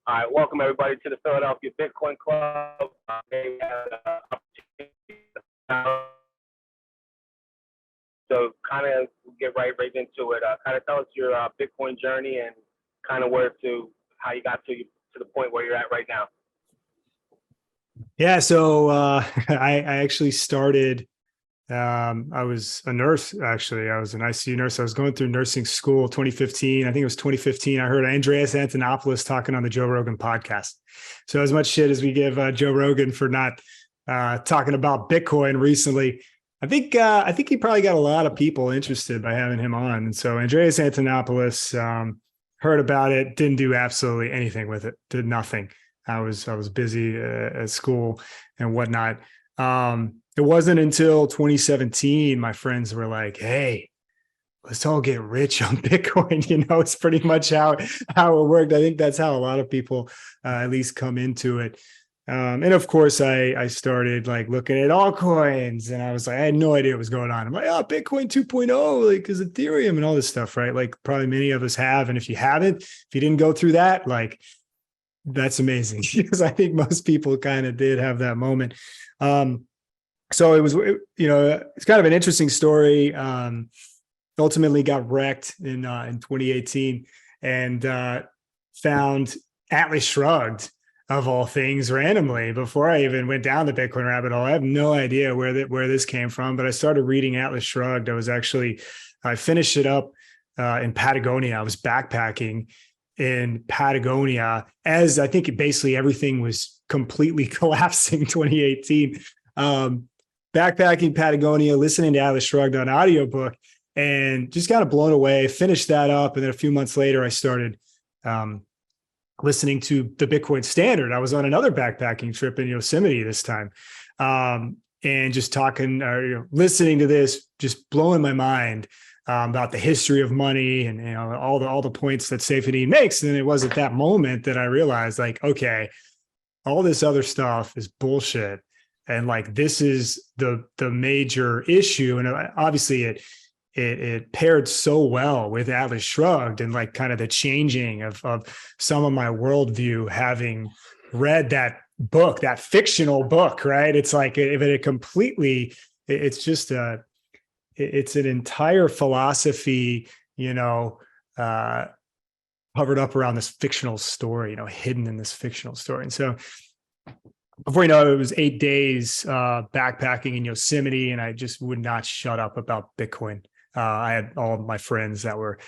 All right, welcome everybody to the Philadelphia Bitcoin Club. Today we have the opportunity so kind of get right into it. Kind of tell us your Bitcoin journey and kind of how you got to the point where you're at right now. Yeah, so I actually started. I was a nurse. Actually, I was an ICU nurse. I was going through nursing school 2015. I think it was 2015. I heard Andreas Antonopoulos talking on the Joe Rogan podcast. So as much shit as we give Joe Rogan for not talking about Bitcoin recently, I think he probably got a lot of people interested by having him on. And so Andreas Antonopoulos heard about it, didn't do absolutely anything with it, did nothing. I was busy at school and whatnot. It wasn't until 2017 my friends were like, "Hey, let's all get rich on Bitcoin." It's pretty much how it worked. I think that's how a lot of people at least come into it. And of course, I started like looking at altcoins, and I was like, I had no idea what was going on. I'm like, oh, Bitcoin 2.0, like is Ethereum and all this stuff, right? Like probably many of us have, and if you haven't, if you didn't go through that, like that's amazing because I think most people kind of did have that moment. So it was, it's kind of an interesting story. Ultimately got wrecked in 2018 and found Atlas Shrugged of all things randomly before I even went down the Bitcoin rabbit hole. I have no idea where this came from, but I started reading Atlas Shrugged. I finished it up in Patagonia. I was backpacking in Patagonia as I think basically everything was completely collapsing 2018. Backpacking Patagonia, listening to Atlas Shrugged on audiobook and just kind of blown away, finished that up. And then a few months later, I started listening to the Bitcoin Standard. I was on another backpacking trip in Yosemite this time. And just listening to this, just blowing my mind about the history of money and all the points that Saifedean makes. And it was at that moment that I realized, like, okay, all this other stuff is bullshit, and like this is the major issue. And obviously, it paired so well with Atlas Shrugged and like kind of the changing of some of my worldview, having read that book, that fictional book, right? It's like it's just it's an entire philosophy, covered up around this fictional story, hidden in this fictional story. And so before you know it, it was 8 days backpacking in Yosemite, and I just would not shut up about Bitcoin. I had all of my friends that were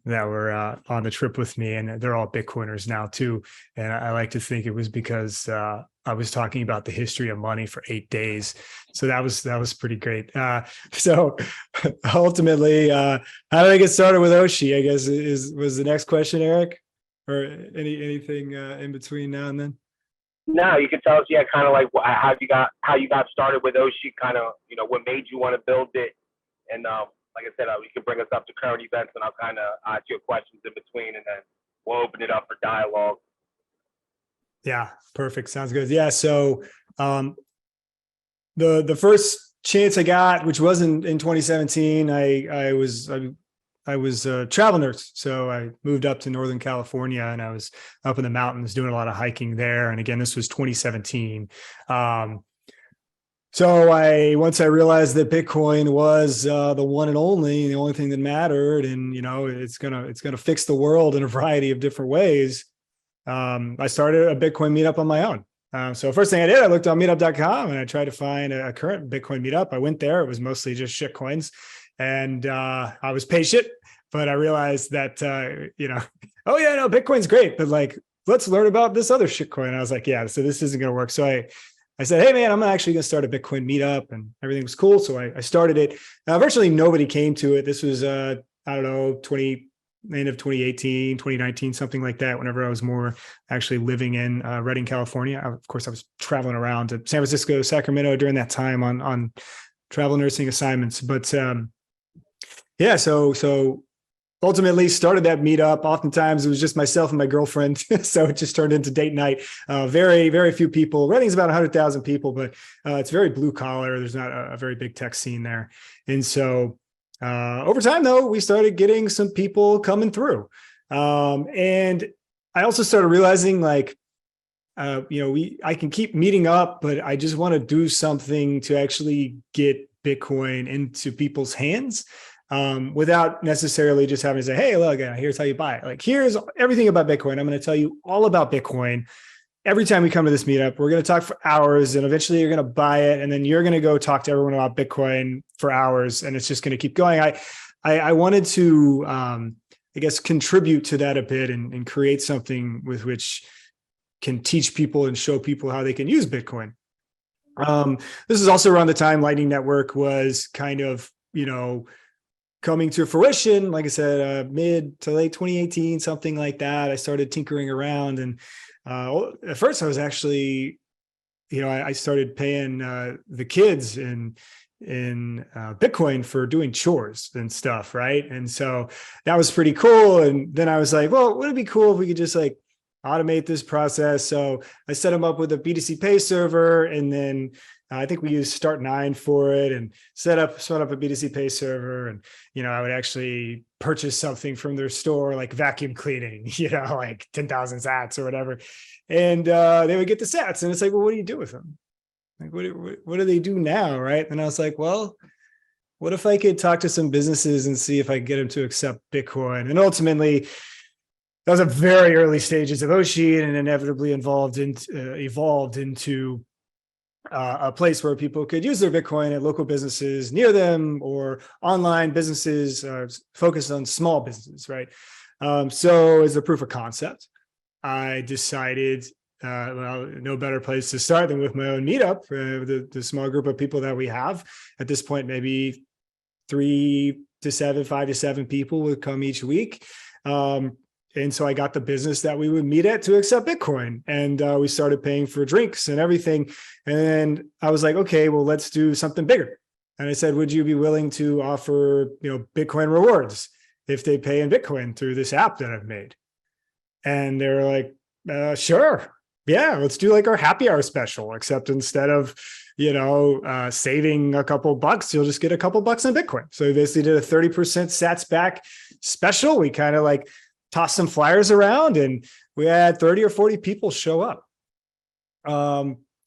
on the trip with me, and they're all Bitcoiners now too. And I like to think it was because I was talking about the history of money for 8 days. So that was pretty great. So ultimately, how did I get started with OSHI? I guess was the next question, Eric, or anything in between now and then? No, you can tell us, kind of like how you got started with OSHI, kind of, what made you want to build it, and like I said, you can bring us up to current events, and I'll kind of ask you questions in between, and then we'll open it up for dialogue. Yeah, perfect. Sounds good. Yeah. So the first chance I got, which wasn't in 2017, I was a travel nurse. So I moved up to Northern California, and I was up in the mountains doing a lot of hiking there. And again, this was 2017. So once I realized that Bitcoin was the one and only, the only thing that mattered, and it's gonna fix the world in a variety of different ways, I started a Bitcoin meetup on my own. So first thing I did, I looked on meetup.com and I tried to find a current Bitcoin meetup. I went there; it was mostly just shit coins, and I was patient, but I realized that oh yeah, no, Bitcoin's great, but like let's learn about this other shit coin. And I was like, yeah, so this isn't gonna work. So I said, hey, man, I'm actually going to start a Bitcoin meetup, and everything was cool. So I started it. Virtually nobody came to it. This was, I don't know, end of 2018, 2019, something like that, whenever I was more actually living in Redding, California. Of course, I was traveling around to San Francisco, Sacramento during that time on travel nursing assignments. But yeah, so ultimately started that meetup. Oftentimes it was just myself and my girlfriend. So it just turned into date night. Very, very few people. Reading's about 100,000 people, but it's very blue collar. There's not a very big tech scene there. And so over time though, we started getting some people coming through. And I also started realizing like, I can keep meeting up, but I just want to do something to actually get Bitcoin into people's hands, without necessarily just having to say, hey, look, here's how you buy it. Like, here's everything about Bitcoin. I'm going to tell you all about Bitcoin. Every time we come to this meetup, we're going to talk for hours, and eventually you're going to buy it. And then you're going to go talk to everyone about Bitcoin for hours. And it's just going to keep going. I wanted to, I guess, contribute to that a bit and create something with which can teach people and show people how they can use Bitcoin. This is also around the time Lightning Network was kind of, coming to fruition. Like I said, mid to late 2018, something like that. I started tinkering around, and at first I was actually, I started paying the kids in Bitcoin for doing chores and stuff, right? And so that was pretty cool. And then I was like, well, wouldn't it be cool if we could just like automate this process? So I set them up with a BTC Pay server, and then I think we used Start9 for it, and set up a BTC Pay server. And, I would actually purchase something from their store, like vacuum cleaning, like 10,000 sats or whatever. And they would get the sats. And it's like, well, what do you do with them? Like, what do they do now? Right. And I was like, well, what if I could talk to some businesses and see if I could get them to accept Bitcoin? And ultimately, that was a very early stages of OSHI, and inevitably evolved into a place where people could use their Bitcoin at local businesses near them, or online businesses focused on small businesses, right? So as a proof of concept, I decided, no better place to start than with my own meetup, the small group of people that we have. At this point, maybe 5 to 7 people would come each week. And so I got the business that we would meet at to accept Bitcoin, and we started paying for drinks and everything. And I was like, okay, well, let's do something bigger. And I said, would you be willing to offer, Bitcoin rewards if they pay in Bitcoin through this app that I've made? And they were like, sure. Yeah, let's do like our happy hour special, except instead of, saving a couple bucks, you'll just get a couple bucks in Bitcoin. So we basically did a 30% sats back special. We kind of like tossed some flyers around, and we had 30 or 40 people show up.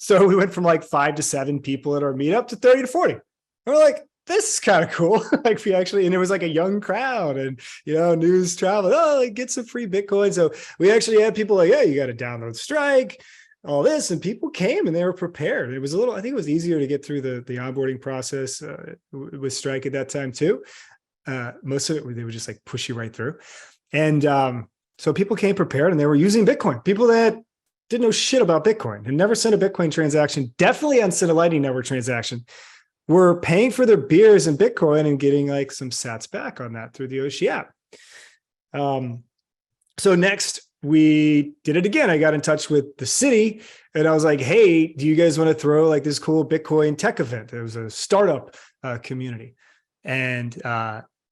So we went from like 5 to 7 people at our meetup to 30 to 40. And we're like, this is kind of cool. Like, we actually, and it was like a young crowd, and, news travel, like, get some free Bitcoin. So we actually had people like, yeah, you got to download Strike, all this. And people came and they were prepared. It was I think it was easier to get through the onboarding process with Strike at that time too. Most of it, they would just like push you right through. And so people came prepared, and they were using Bitcoin. People that didn't know shit about Bitcoin and never sent a Bitcoin transaction, definitely hadn't sent a Lightning Network transaction, were paying for their beers in Bitcoin and getting like some sats back on that through the OSHI app. So next we did it again. I got in touch with the city, and I was like, hey, do you guys want to throw like this cool Bitcoin tech event? It was a startup community. And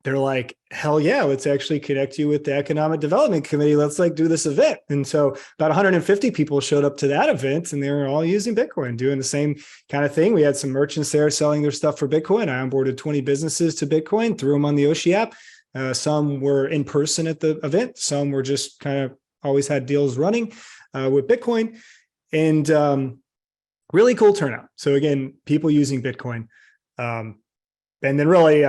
they're like, hell yeah, let's actually connect you with the Economic Development Committee. Let's like do this event. And so about 150 people showed up to that event, and they were all using Bitcoin, doing the same kind of thing. We had some merchants there selling their stuff for Bitcoin. I onboarded 20 businesses to Bitcoin, threw them on the OSHI app. Some were in person at the event. Some were just kind of always had deals running with Bitcoin, and really cool turnout. So again, people using Bitcoin. And then really,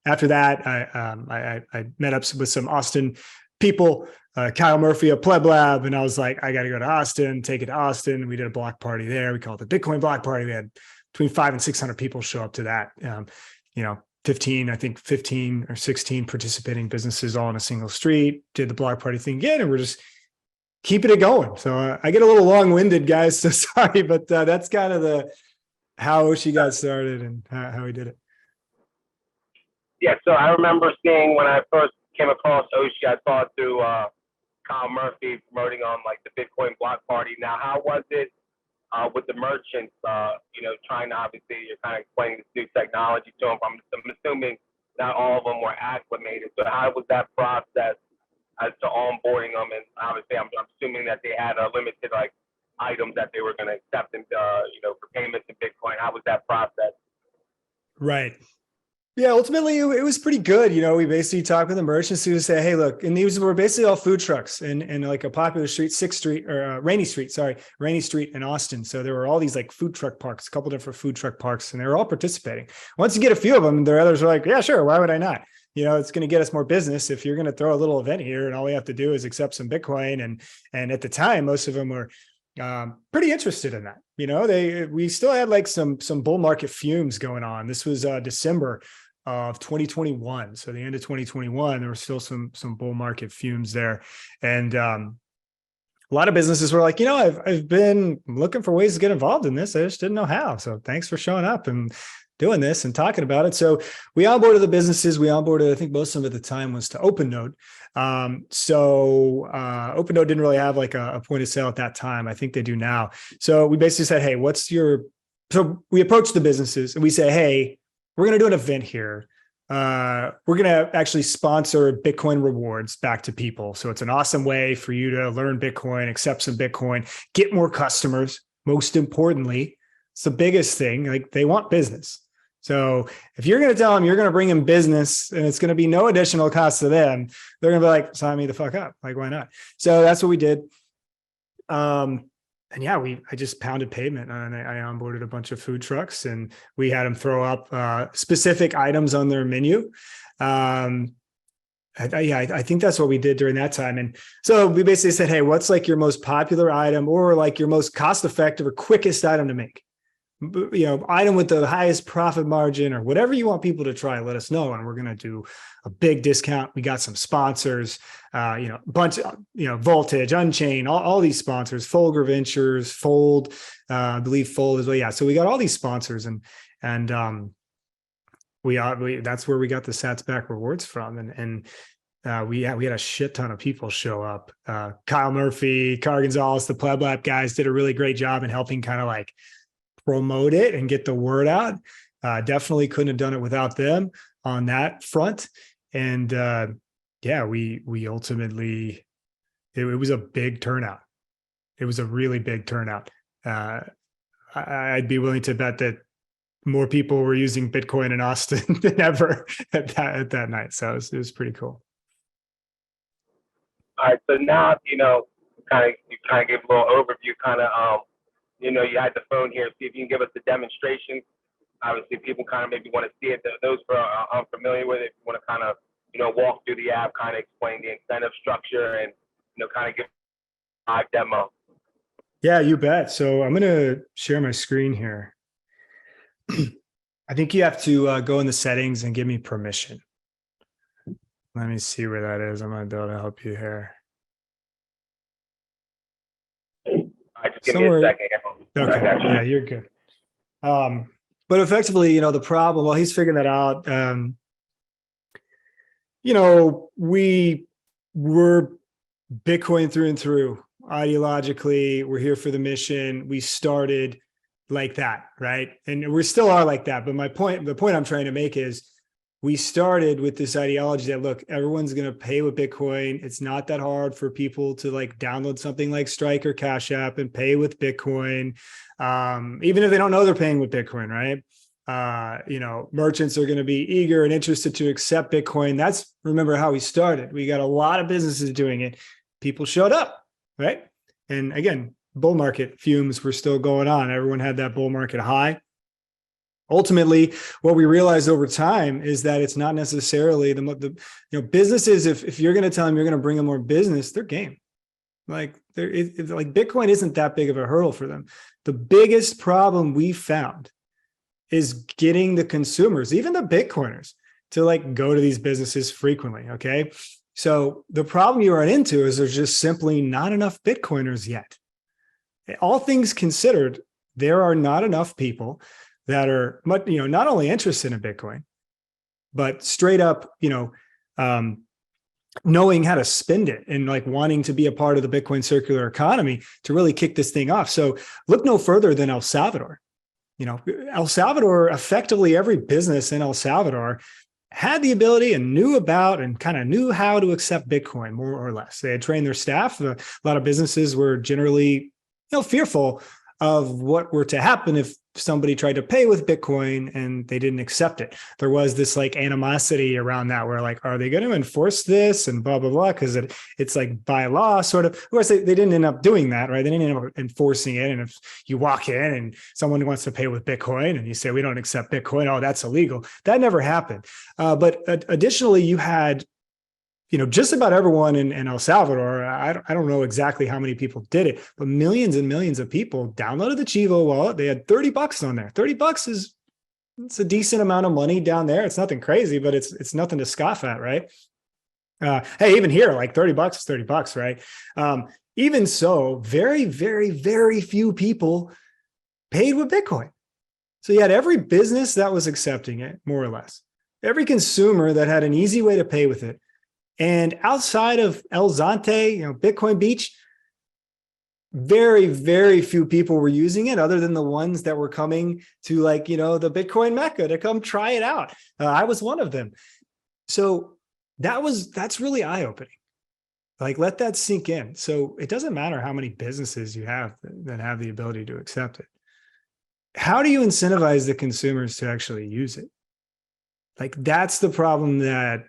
after that, I met up with some Austin people, Kyle Murphy of Pleb Lab, and I was like, I got to go to Austin, take it to Austin. We did a block party there. We called it the Bitcoin block party. We had between 500 and 600 people show up to that. 15 or 16 participating businesses all on a single street, did the block party thing again, and we're just keeping it going. So I get a little long-winded, guys, so sorry, but that's kind of how OSHI got started and how we did it. Yeah, so I remember seeing when I first came across OSHI, I saw it through Kyle Murphy promoting on like the Bitcoin block party. Now, how was it with the merchants? Trying to, obviously, you're kind of explaining this new technology to them. I'm assuming not all of them were acclimated. So how was that process as to onboarding them? And obviously, I'm assuming that they had a limited like items that they were going to accept, and for payments in Bitcoin. How was that process? Right. Yeah, ultimately it was pretty good. We basically talked with the merchants who say, hey, look, and these were basically all food trucks and like a popular street, 6th Street or Rainy Street in Austin. So there were all these like food truck parks, a couple different food truck parks, and they were all participating. Once you get a few of them, the others were like, yeah, sure. Why would I not? It's going to get us more business if you're going to throw a little event here and all we have to do is accept some Bitcoin. And at the time, most of them were pretty interested in that. We still had like some bull market fumes going on. This was December of 2021. So the end of 2021, there were still some bull market fumes there. And a lot of businesses were like, I've been looking for ways to get involved in this. I just didn't know how. So thanks for showing up and doing this and talking about it. So we onboarded the businesses. We onboarded, I think most of them at the time was to OpenNode. OpenNode didn't really have like a point of sale at that time. I think they do now. So we basically said, hey, so we approached the businesses and we say, hey, we're going to do an event here. We're going to actually sponsor Bitcoin rewards back to people. So it's an awesome way for you to learn Bitcoin, accept some Bitcoin, get more customers. Most importantly, it's the biggest thing. Like they want business. So if you're going to tell them you're going to bring in business and it's going to be no additional cost to them, they're going to be like, sign me the fuck up. Like, why not? So that's what we did. And yeah, I just pounded pavement and I onboarded a bunch of food trucks and we had them throw up specific items on their menu. I think that's what we did during that time. And so we basically said, hey, what's like your most popular item or like your most cost-effective or quickest item to make? Item with the highest profit margin or whatever you want people to try, let us know. And we're going to do a big discount. We got some sponsors, bunch, Voltage, Unchained, all these sponsors, Folger Ventures, Fold, I believe Fold as well. Yeah. So we got all these sponsors and we that's where we got the Sats Back rewards from. And we had a shit ton of people show up. Kyle Murphy, Car Gonzalez, the Pleb Lab guys did a really great job in helping kind of like promote it and get the word out. Definitely couldn't have done it without them on that front. And we ultimately, it was a big turnout. It was a really big turnout. I'd be willing to bet that more people were using Bitcoin in Austin than ever at that night. So it was pretty cool. All right. So now, you kind of gave a little overview, you had the phone here. See if you can give us the demonstration. Obviously, people kind of maybe want to see it. Those who are unfamiliar with it, if you want to kind of, walk through the app, kind of explain the incentive structure and, kind of give a live demo. Yeah, you bet. So I'm going to share my screen here. I think you have to go in the settings and give me permission. Let me see where that is. I'm going to be able to help you here. Just give me a second. Okay. Yeah, you're good. But effectively, the problem, well, he's figuring that out. We were Bitcoin through and through. Ideologically, we're here for the mission. We started like that, right? And we still are like that. But the point I'm trying to make is we started with this ideology that, look, everyone's going to pay with Bitcoin. It's not that hard for people to like download something like Strike or Cash App and pay with Bitcoin. Even if they don't know they're paying with Bitcoin, right? Merchants are going to be eager and interested to accept Bitcoin. That's, remember how we started. We got a lot of businesses doing it. People showed up, right? And again, bull market fumes were still going on. Everyone had that bull market high. Ultimately, what we realized over time is that it's not necessarily the businesses. If you're going to tell them you're going to bring them more business, they're game. Like Bitcoin isn't that big of a hurdle for them. The biggest problem we found is getting the consumers, even the Bitcoiners, to like go to these businesses frequently. Okay, so the problem you run into is there's just simply not enough Bitcoiners yet. All things considered, there are not enough people that are not only interested in Bitcoin, but straight up, knowing how to spend it and like wanting to be a part of the Bitcoin circular economy to really kick this thing off. So look no further than El Salvador. El Salvador, effectively every business in El Salvador had the ability and knew about and kind of knew how to accept Bitcoin more or less. They had trained their staff. A lot of businesses were generally, fearful of what were to happen if somebody tried to pay with Bitcoin and they didn't accept it. There was this like animosity around that where like, are they going to enforce this and blah, blah, blah. Cause it's like by law sort of, of course they didn't end up doing that, right? They didn't end up enforcing it. And if you walk in and someone wants to pay with Bitcoin and you say, we don't accept Bitcoin, oh, that's illegal. That never happened. But additionally, you had, just about everyone in El Salvador, I don't know exactly how many people did it, but millions and millions of people downloaded the Chivo wallet. They had $30 on there. $30 it's a decent amount of money down there. It's nothing crazy, but it's nothing to scoff at, right? Hey, even here, like $30 is $30, right? Even so, very, very, very few people paid with Bitcoin. So you had every business that was accepting it, more or less. Every consumer that had an easy way to pay with it. And outside of El Zante, Bitcoin Beach, very, very few people were using it other than the ones that were coming to like, the Bitcoin Mecca to come try it out. I was one of them. So that's really eye-opening. Like, let that sink in. So it doesn't matter how many businesses you have that have the ability to accept it. How do you incentivize the consumers to actually use it? Like, that's the problem that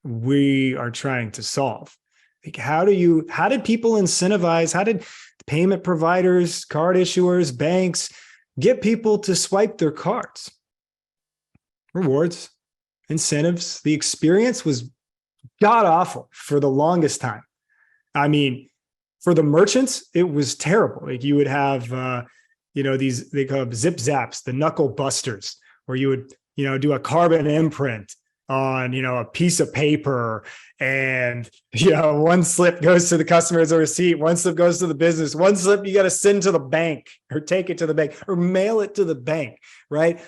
we are trying to solve. Like, how did people incentivize? How did payment providers, card issuers, banks get people to swipe their cards? Rewards, incentives. The experience was god awful for the longest time. I mean, for the merchants, it was terrible. Like, you would have, these, they call them zip zaps, the knuckle busters, where you would, do a carbon imprint on, a piece of paper, and, one slip goes to the customer as a receipt, one slip goes to the business, one slip you got to send to the bank or take it to the bank or mail it to the bank, right?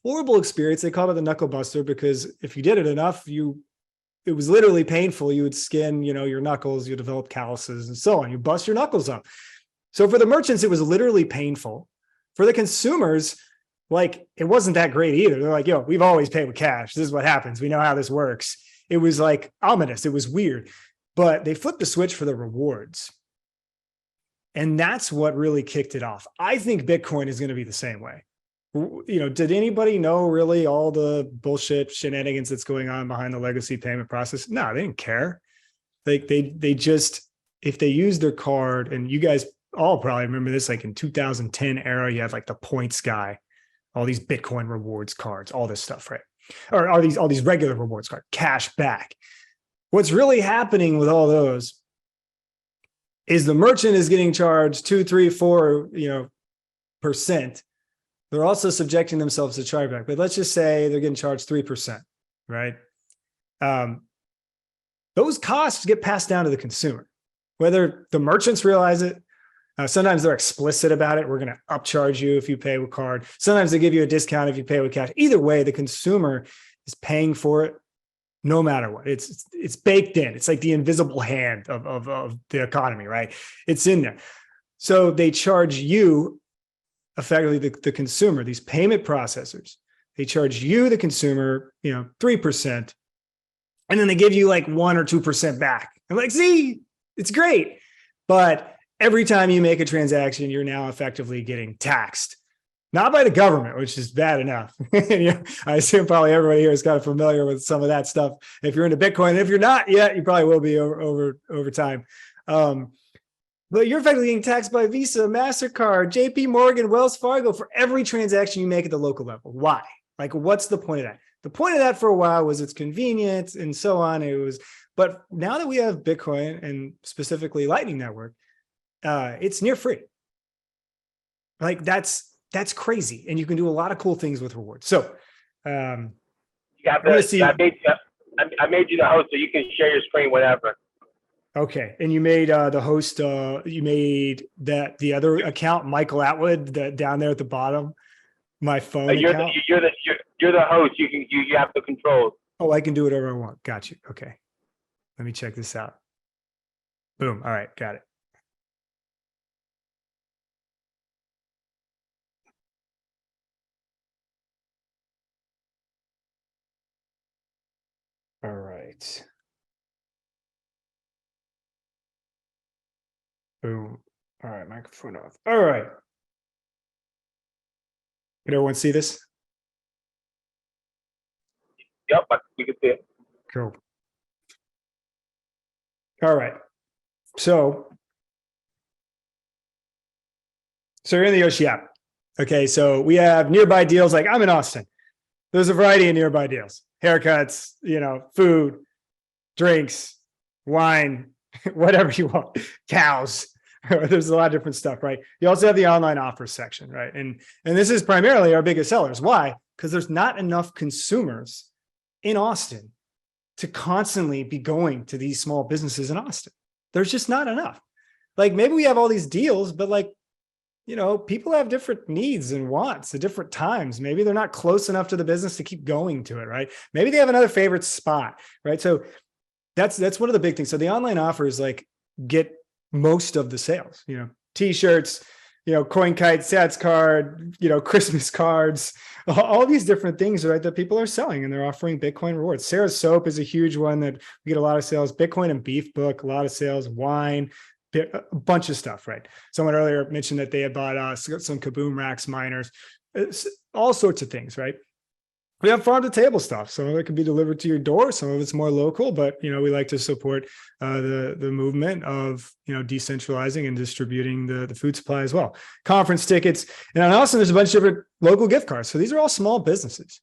Horrible experience. They called it the knuckle buster because if you did it enough, it was literally painful. You would skin, your knuckles, you develop calluses and so on. You bust your knuckles up. So for the merchants, it was literally painful. For the consumers, like, it wasn't that great either. They're like, we've always paid with cash. This is what happens. We know how this works. It was like ominous. It was weird, but they flipped the switch for the rewards. And that's what really kicked it off. I think Bitcoin is going to be the same way. Did anybody know really all the bullshit shenanigans that's going on behind the legacy payment process? No, they didn't care. Like, they just, if they use their card, and you guys all probably remember this, like in 2010 era, you had like the points guy, all these Bitcoin rewards cards, all this stuff, right? Or all these regular rewards cards, cash back. What's really happening with all those is the merchant is getting charged 2, 3, 4%. They're also subjecting themselves to chargeback, but let's just say they're getting charged 3%, right? Those costs get passed down to the consumer, whether the merchants realize it. Sometimes they're explicit about it. We're going to upcharge you if you pay with card. Sometimes they give you a discount if you pay with cash. Either way, the consumer is paying for it no matter what. It's baked in. It's like the invisible hand of the economy, right? It's in there. So they charge you, effectively the consumer, these payment processors, they charge you, the consumer, 3%. And then they give you like 1 or 2% back. I'm like, see, it's great. But every time you make a transaction, you're now effectively getting taxed, not by the government, which is bad enough. I assume probably everybody here is kind of familiar with some of that stuff. If you're into Bitcoin, and if you're not yet, you probably will be over time. But you're effectively getting taxed by Visa, MasterCard, JP Morgan, Wells Fargo for every transaction you make at the local level. Why? Like, what's the point of that? The point of that for a while was it's convenient and so on. But now that we have Bitcoin and specifically Lightning Network, it's near free. Like, that's crazy. And you can do a lot of cool things with rewards. So I made you the host so you can share your screen whenever. Okay. And you made the host, you made the other account, Michael Atwood, down there at the bottom, my phone account. You're the host. You have the controls. Oh, I can do whatever I want. Got you. Okay. Let me check this out. Boom. All right. Got it. All right. Boom. All right. Microphone off. All right. Can everyone see this? Yep, we can see it. Cool. All right. So you're in the OSHI app. Okay. So we have nearby deals. Like I'm in Austin. There's a variety of nearby deals, haircuts, food, drinks, wine, whatever you want, cows. There's a lot of different stuff, right? You also have the online offers section, right? And this is primarily our biggest sellers. Why? Because there's not enough consumers in Austin to constantly be going to these small businesses in Austin. There's just not enough. Like maybe we have all these deals, but people have different needs and wants at different times. Maybe they're not close enough to the business to keep going to it, right? Maybe they have another favorite spot, right? So that's one of the big things. So the online offers get most of the sales, t-shirts, coin kite, sats card, Christmas cards, all these different things, right, that people are selling and they're offering Bitcoin rewards. Sarah's soap is a huge one that we get a lot of sales. Bitcoin and beef book, a lot of sales. Wine, a bunch of stuff, right? Someone earlier mentioned that they had bought some Kaboom racks, miners, all sorts of things, right? We have farm to table stuff. Some of it can be delivered to your door. Some of it's more local, but we like to support the movement of decentralizing and distributing the food supply as well. Conference tickets, and also there's a bunch of different local gift cards. So these are all small businesses.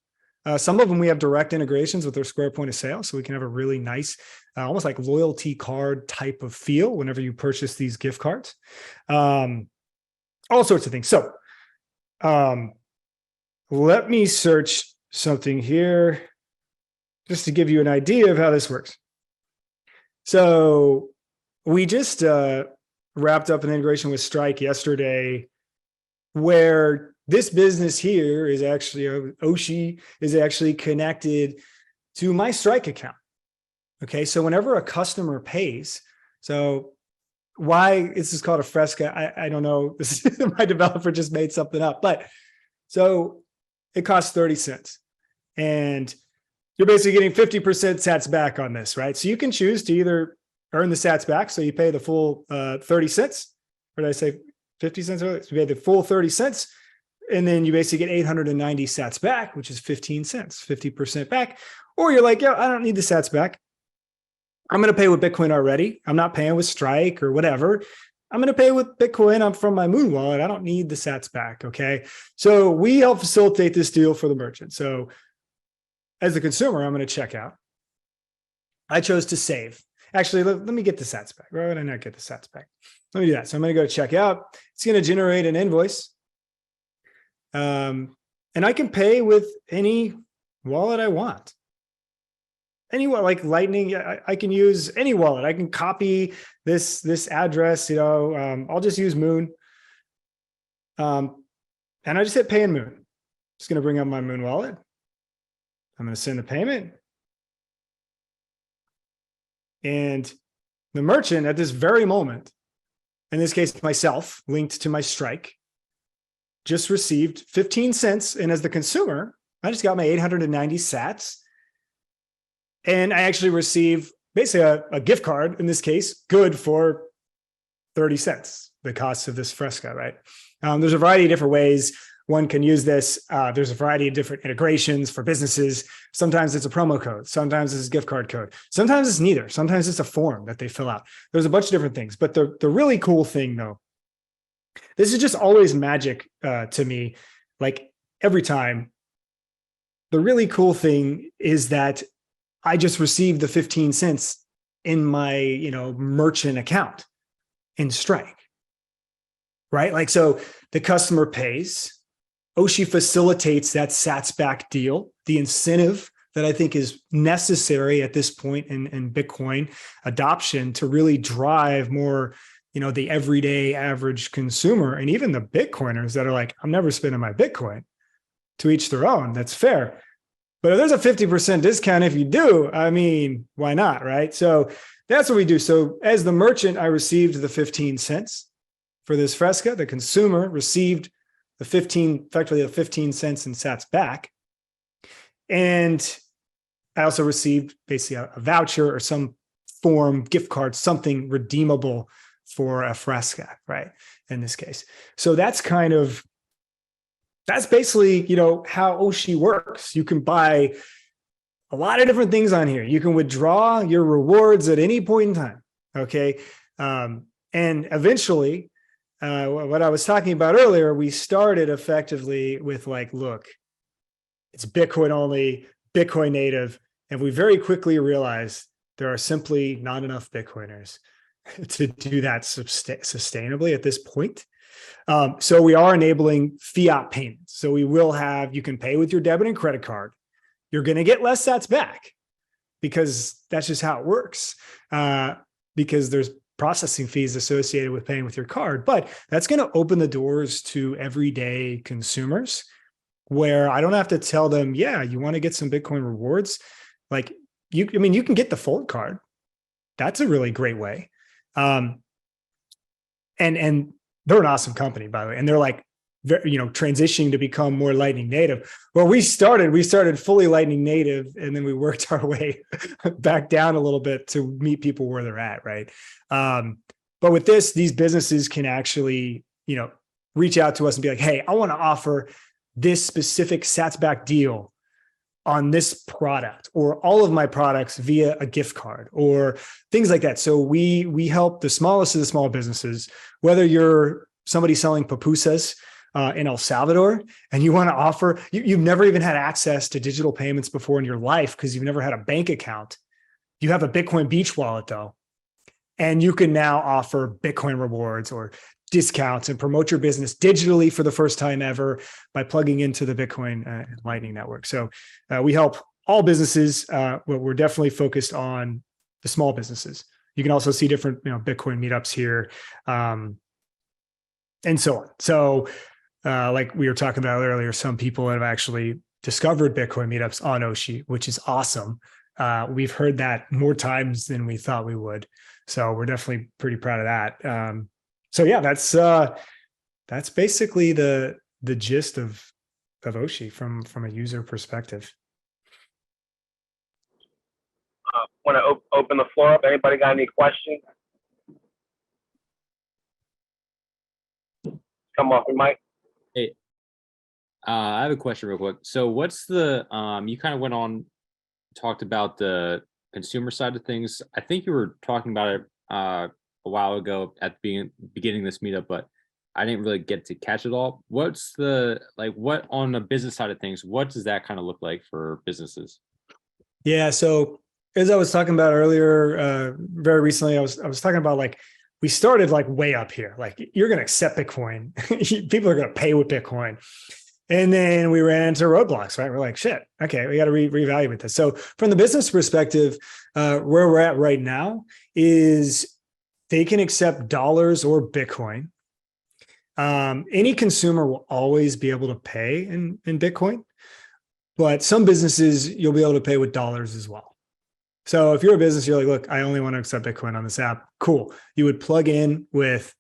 Some of them we have direct integrations with their Square point of sale, so we can have a really nice, almost like loyalty card type of feel whenever you purchase these gift cards. All sorts of things. So let me search something here just to give you an idea of how this works. So we just wrapped up an integration with Strike yesterday, where this business here is actually OSHI is actually connected to my Strike account. Okay, so whenever a customer pays, so why this is called a Fresca, I don't know. This is, my developer just made something up, but so it costs 30 cents. And you're basically getting 50% sats back on this, right? So you can choose to either earn the sats back, so you pay the full 30 cents, or did I say 50 cents earlier? So you pay the full 30 cents, and then you basically get 890 sats back, which is 15 cents, 50% back. Or you're like, I don't need the sats back. I'm going to pay with Bitcoin already. I'm not paying with Strike or whatever. I'm going to pay with Bitcoin. I'm from my Moon wallet. I don't need the sats back. Okay. So we help facilitate this deal for the merchant. So as a consumer, I'm going to check out. I chose to save. Actually, let me get the sats back. Why would I not get the sats back? Let me do that. So I'm going to go to checkout. It's going to generate an invoice. And I can pay with any wallet I want. Any wallet, like Lightning, I can use any wallet. I can copy this address. I'll just use Moon. And I just hit pay in Moon. Just going to bring up my Moon wallet. I'm going to send the payment. And the merchant at this very moment, in this case, myself, linked to my Strike, just received 15 cents. And as the consumer, I just got my 890 sats. And I actually received basically a gift card, in this case, good for 30 cents, the cost of this Fresca, right? There's a variety of different ways one can use this. There's a variety of different integrations for businesses. Sometimes it's a promo code. Sometimes it's a gift card code. Sometimes it's neither. Sometimes it's a form that they fill out. There's a bunch of different things. But the really cool thing, though, this is just always magic to me. Like every time, the really cool thing is that I just received the 15 cents in my, merchant account in Strike, right? Like, so the customer pays, OSHI facilitates that sats back deal, the incentive that I think is necessary at this point in Bitcoin adoption to really drive more, the everyday average consumer and even the Bitcoiners that are like, I'm never spending my Bitcoin. To each their own. That's fair. But if there's a 50% discount, if you do, why not, right? So that's what we do. So as the merchant, I received the 15 cents for this Fresca. The consumer received effectively the 15 cents in sats back. And I also received basically a voucher or some form, gift card, something redeemable for a Fresca, right? In this case. So that's that's basically, how OSHI works. You can buy a lot of different things on here. You can withdraw your rewards at any point in time. Okay. And eventually, what I was talking about earlier, we started effectively with like, look, it's Bitcoin only, Bitcoin native. And we very quickly realized there are simply not enough Bitcoiners to do that sustainably at this point. So we are enabling fiat payments. So you can pay with your debit and credit card. You're going to get less sats back because that's just how it works. Because there's processing fees associated with paying with your card, but that's going to open the doors to everyday consumers where I don't have to tell them, yeah, you want to get some Bitcoin rewards. Like you can get the Fold card. That's a really great way. And they're an awesome company, by the way. And they're like, transitioning to become more Lightning native. Well, we started fully Lightning native, and then we worked our way back down a little bit to meet people where they're at, right? But with these businesses can actually, reach out to us and be like, hey, I want to offer this specific sats back deal on this product or all of my products via a gift card or things like that. So we help the smallest of the small businesses, whether you're somebody selling pupusas in El Salvador, and you want to offer, you've never even had access to digital payments before in your life because you've never had a bank account. You have a Bitcoin beach wallet though, and you can now offer Bitcoin rewards or discounts and promote your business digitally for the first time ever by plugging into the Bitcoin Lightning Network. So we help all businesses. We're definitely focused on the small businesses. You can also see different Bitcoin meetups here, and so on. So like we were talking about earlier, some people have actually discovered Bitcoin meetups on OSHI, which is awesome. We've heard that more times than we thought we would. So we're definitely pretty proud of that. So yeah, that's basically the gist of OSHI from a user perspective. Want to open the floor up? Anybody got any questions? Come off the mic. Hey, I have a question real quick. So what's the, you kind of went on, talked about the consumer side of things. I think you were talking about it a while ago at the beginning of this meetup, but I didn't really get to catch it all. What's the, what on the business side of things, what does that kind of look like for businesses? Yeah. So as I was talking about earlier, very recently, I was talking about we started way up here. You're going to accept Bitcoin. People are going to pay with Bitcoin. And then we ran into roadblocks, right? We're like, shit, okay, we got to reevaluate this. So from the business perspective, where we're at right now is they can accept dollars or Bitcoin. Any consumer will always be able to pay in Bitcoin, but some businesses you'll be able to pay with dollars as well. So if you're a business, you're like, look, I only want to accept Bitcoin on this app. Cool. You would plug in with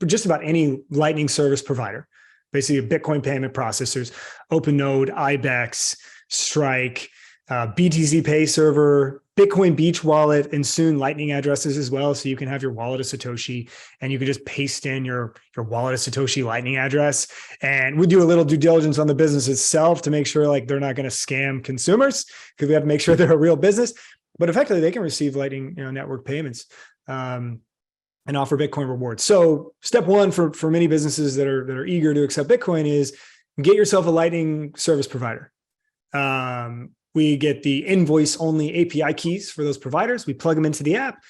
just about any Lightning service provider, basically Bitcoin payment processors, OpenNode, IBEX, Strike, BTC Pay Server, Bitcoin Beach Wallet, and soon Lightning addresses as well. So you can have your wallet of Satoshi and you can just paste in your wallet of Satoshi Lightning address. And we do a little due diligence on the business itself to make sure they're not going to scam consumers because we have to make sure they're a real business. But effectively, they can receive Lightning network payments and offer Bitcoin rewards. So step one for many businesses that are eager to accept Bitcoin is get yourself a Lightning service provider. We get the invoice-only API keys for those providers. We plug them into the app.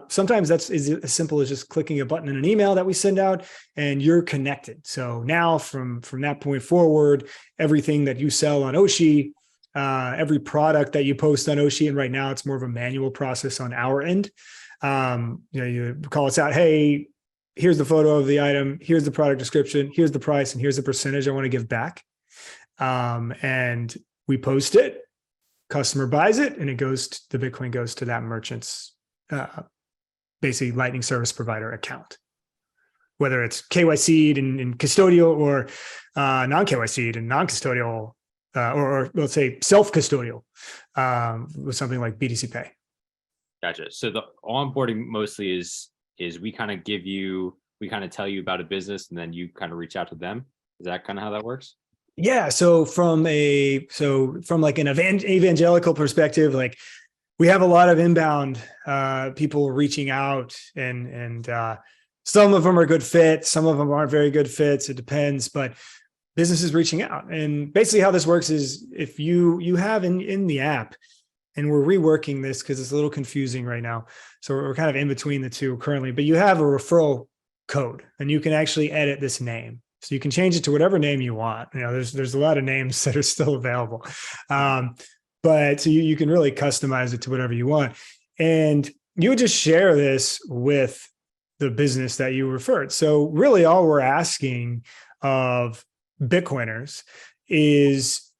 Sometimes that's as simple as just clicking a button in an email that we send out, and you're connected. So now from that point forward, everything that you sell on OSHI, every product that you post on OSHI, and right now it's more of a manual process on our end. You call us out, hey, here's the photo of the item, here's the product description, here's the price, and here's the percentage I want to give back. And we post it, customer buys it, and the Bitcoin goes to that merchant's basically Lightning service provider account, whether it's KYC'd and custodial or non-KYC'd and non-custodial, or let's say self-custodial with something like BTC Pay. Gotcha. So the onboarding mostly is we kind of tell you about a business and then you kind of reach out to them. Is that kind of how that works? Yeah. So from like an evangelical perspective, like we have a lot of inbound people reaching out, and some of them are good fits, some of them aren't very good fits. It depends, but businesses reaching out. And basically how this works is if you have in the app, and we're reworking this because it's a little confusing right now. So we're kind of in between the two currently, but you have a referral code and you can actually edit this name. So you can change it to whatever name you want. You know, there's a lot of names that are still available. But so you can really customize it to whatever you want. And you would just share this with the business that you referred. So really all we're asking of Bitcoiners is,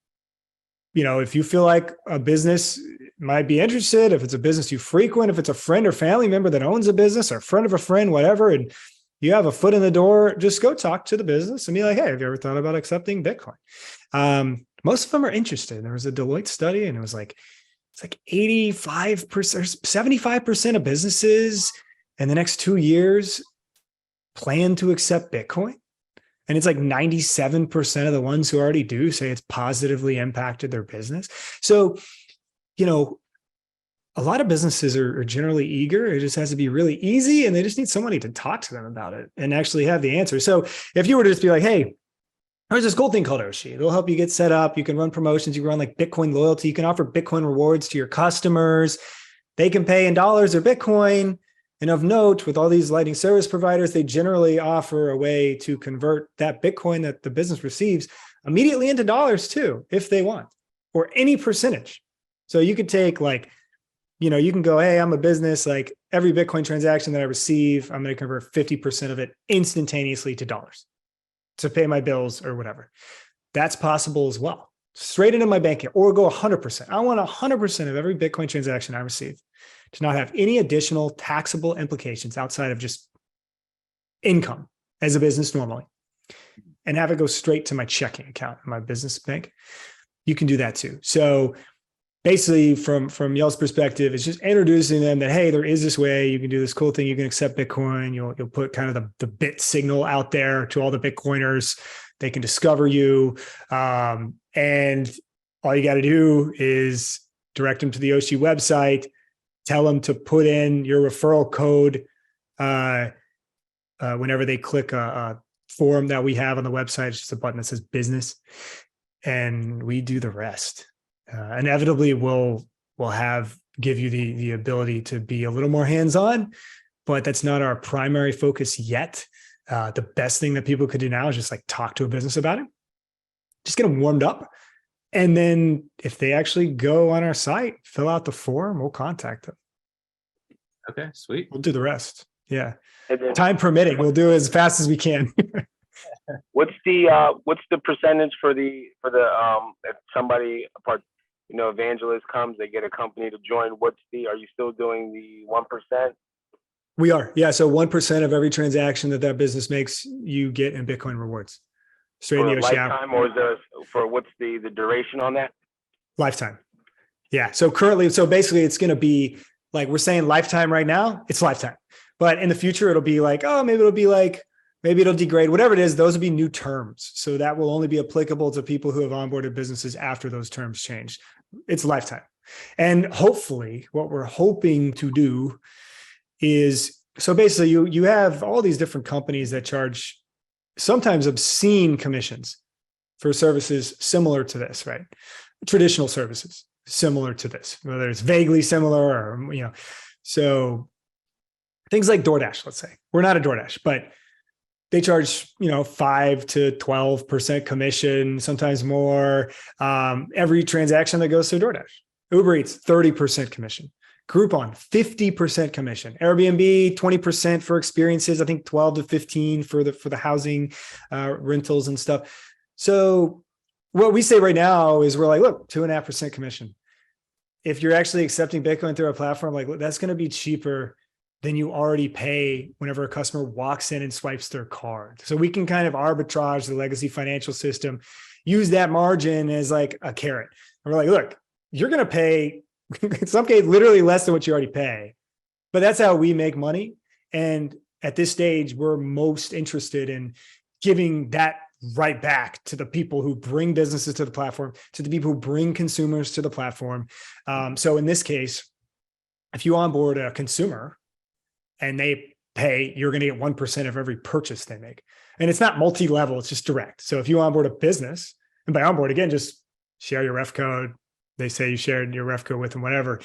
you know, if you feel like a business might be interested, if it's a business you frequent, if it's a friend or family member that owns a business or a friend of a friend, whatever, and you have a foot in the door, just go talk to the business and be like, hey, have you ever thought about accepting Bitcoin? Most of them are interested. There was a Deloitte study and it's like 85%, 75% of businesses in the next 2 years plan to accept Bitcoin. And it's like 97% of the ones who already do say it's positively impacted their business. So, you know, a lot of businesses are generally eager. It just has to be really easy. And they just need somebody to talk to them about it and actually have the answer. So if you were to just be like, hey, there's this cool thing called OSHI. It'll help you get set up. You can run promotions. You can run like Bitcoin loyalty. You can offer Bitcoin rewards to your customers. They can pay in dollars or Bitcoin. And of note, with all these Lightning service providers, they generally offer a way to convert that Bitcoin that the business receives immediately into dollars too, if they want, or any percentage. So you could take like, you know, you can go, hey, I'm a business, like every Bitcoin transaction that I receive, I'm going to convert 50% of it instantaneously to dollars to pay my bills or whatever. That's possible as well. Straight into my bank account, or go 100%. I want 100% of every Bitcoin transaction I receive to not have any additional taxable implications outside of just income as a business normally, and have it go straight to my checking account in my business bank. You can do that too. So basically from Yale's perspective, it's just introducing them that, hey, there is this way you can do this cool thing. You can accept Bitcoin. You'll put kind of the bit signal out there to all the Bitcoiners. They can discover you. And all you got to do is direct them to the OSHI website, tell them to put in your referral code whenever they click a form that we have on the website. It's just a button that says business, and we do the rest. Inevitably, we'll give you the ability to be a little more hands-on, but that's not our primary focus yet. The best thing that people could do now is just like talk to a business about it, just get them warmed up. And then if they actually go on our site, fill out the form, we'll contact them. Okay, sweet. We'll do the rest. Yeah. Then, time permitting, we'll do it as fast as we can. what's the percentage for the if somebody evangelist comes, they get a company to join, are you still doing the 1%? We are. Yeah. So 1% of every transaction that business makes, you get in Bitcoin rewards. Straight in the OSHI app. Lifetime, or is there what's the duration on that? Lifetime. Yeah. So basically it's going to be like, we're saying lifetime right now, it's lifetime. But in the future, it'll be like, oh, maybe it'll degrade, whatever it is. Those will be new terms. So that will only be applicable to people who have onboarded businesses after those terms change. It's lifetime. And hopefully what we're hoping to do is, so basically you have all these different companies that charge sometimes obscene commissions for services similar to this, right? Traditional services similar to this, whether it's vaguely similar or, so things like DoorDash, let's say. We're not a DoorDash, but they charge, 5 to 12% commission, sometimes more. Every transaction that goes through DoorDash. Uber Eats, 30% commission. Groupon, 50% commission. Airbnb, 20% for experiences. I think 12 to 15 for the housing rentals and stuff. So what we say right now is we're like, look, 2.5% commission. If you're actually accepting Bitcoin through our platform, like that's going to be cheaper than you already pay whenever a customer walks in and swipes their card. So we can kind of arbitrage the legacy financial system, use that margin as like a carrot. And we're like, look, you're going to pay in some cases literally less than what you already pay, but that's how we make money. And at this stage, we're most interested in giving that right back to the people who bring businesses to the platform, to the people who bring consumers to the platform. So in this case, if you onboard a consumer and they pay, you're going to get 1% of every purchase they make. And it's not multi-level, it's just direct. So if you onboard a business, and by onboard, again, just share your ref code. They say you shared your ref code with them, whatever.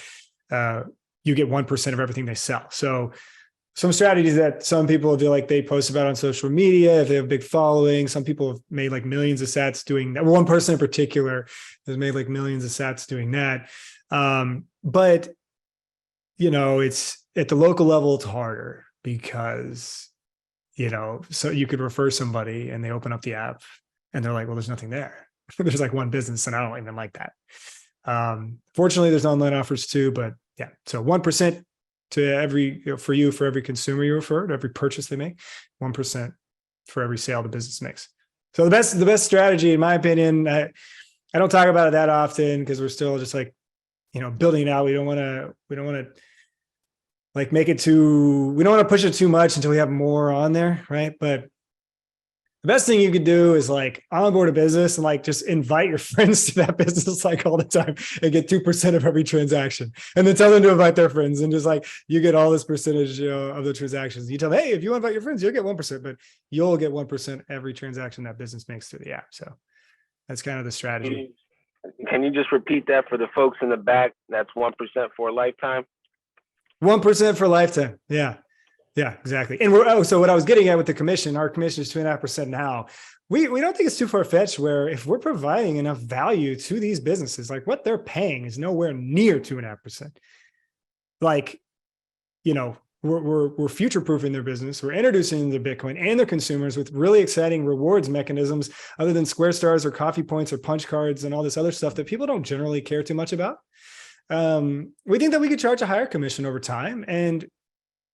You get 1% of everything they sell. So some strategies that some people feel like they post about on social media, if they have a big following, some people have made like millions of sats doing that. One person in particular has made like millions of sats doing that. But it's at the local level, it's harder because, so you could refer somebody and they open up the app and they're like, well, there's nothing there. There's like one business and I don't even like that. Fortunately, there's online offers too, but yeah. So 1% to every, for every consumer you refer, to every purchase they make, 1% for every sale the business makes. So the best strategy, in my opinion, I don't talk about it that often because we're still just like, building it out. We don't want to like make it too, we don't want to push it too much until we have more on there. Right. But the best thing you could do is like onboard a business and like just invite your friends to that business like all the time and get 2% of every transaction, and then tell them to invite their friends, and just like you get all this percentage of the transactions. You tell them, hey, if you invite your friends, you'll get 1%, but you'll get 1% every transaction that business makes through the app. So that's kind of the strategy. Can you just repeat that for the folks in the back? That's 1% for a lifetime. 1% for a lifetime. Yeah. Yeah, exactly. And so what I was getting at with the commission, our commission is 2.5% now. We don't think it's too far-fetched where if we're providing enough value to these businesses, like what they're paying is nowhere near 2.5%. Like, we're future-proofing their business. We're introducing the Bitcoin and their consumers with really exciting rewards mechanisms other than Square Stars or coffee points or punch cards and all this other stuff that people don't generally care too much about. We think that we could charge a higher commission over time, and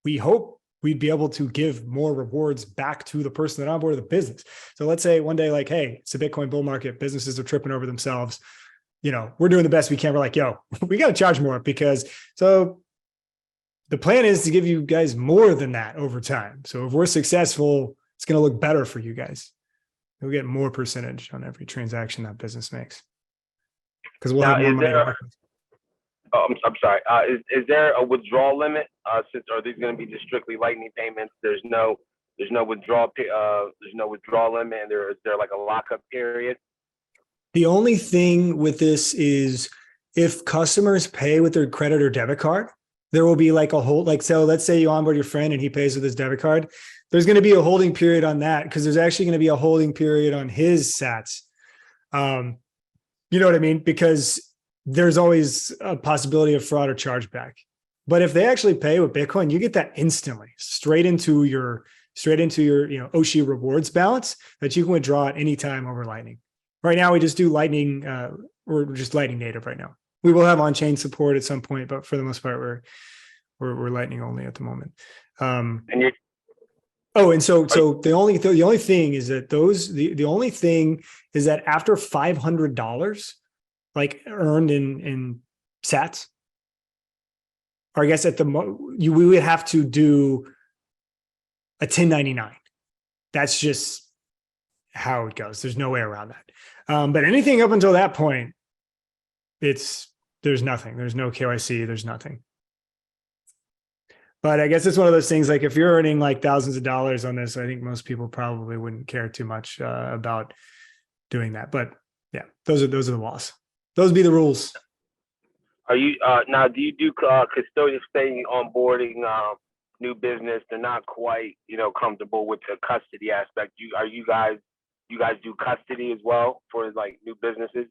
we hope we'd be able to give more rewards back to the person that onboarded the business. So let's say one day, like, hey, it's a Bitcoin bull market, businesses are tripping over themselves. We're doing the best we can. We're like, yo, we got to charge more because so the plan is to give you guys more than that over time. So if we're successful, it's going to look better for you guys. We'll get more percentage on every transaction that business makes because we'll have more money to work with. Oh, I'm sorry. Is there a withdrawal limit? Since are these going to be just strictly Lightning payments? There's no withdrawal. There's no withdrawal limit, and is there like a lockup period? The only thing with this is if customers pay with their credit or debit card, there will be like a hold. Like, so let's say you onboard your friend and he pays with his debit card. There's going to be a holding period on that because there's actually going to be a holding period on his sats. You know what I mean? Because there's always a possibility of fraud or chargeback. But if they actually pay with Bitcoin, you get that instantly straight into your OSHI rewards balance that you can withdraw at any time over Lightning. Right now, we just do Lightning. We're just Lightning native right now. We will have on-chain support at some point, but for the most part, we're Lightning only at the moment. So the only thing is that the only thing is that after $500, like earned in sats, or I guess we would have to do a 1099. That's just how it goes. There's no way around that. But anything up until that point, there's nothing. There's no KYC. There's nothing. But I guess it's one of those things, like if you're earning like thousands of dollars on this, I think most people probably wouldn't care too much about doing that. But yeah, those are the laws. Those be the rules. Are you now? Do you do custodial staying onboarding new business? They're not quite comfortable with the custody aspect. You guys do custody as well for like new businesses?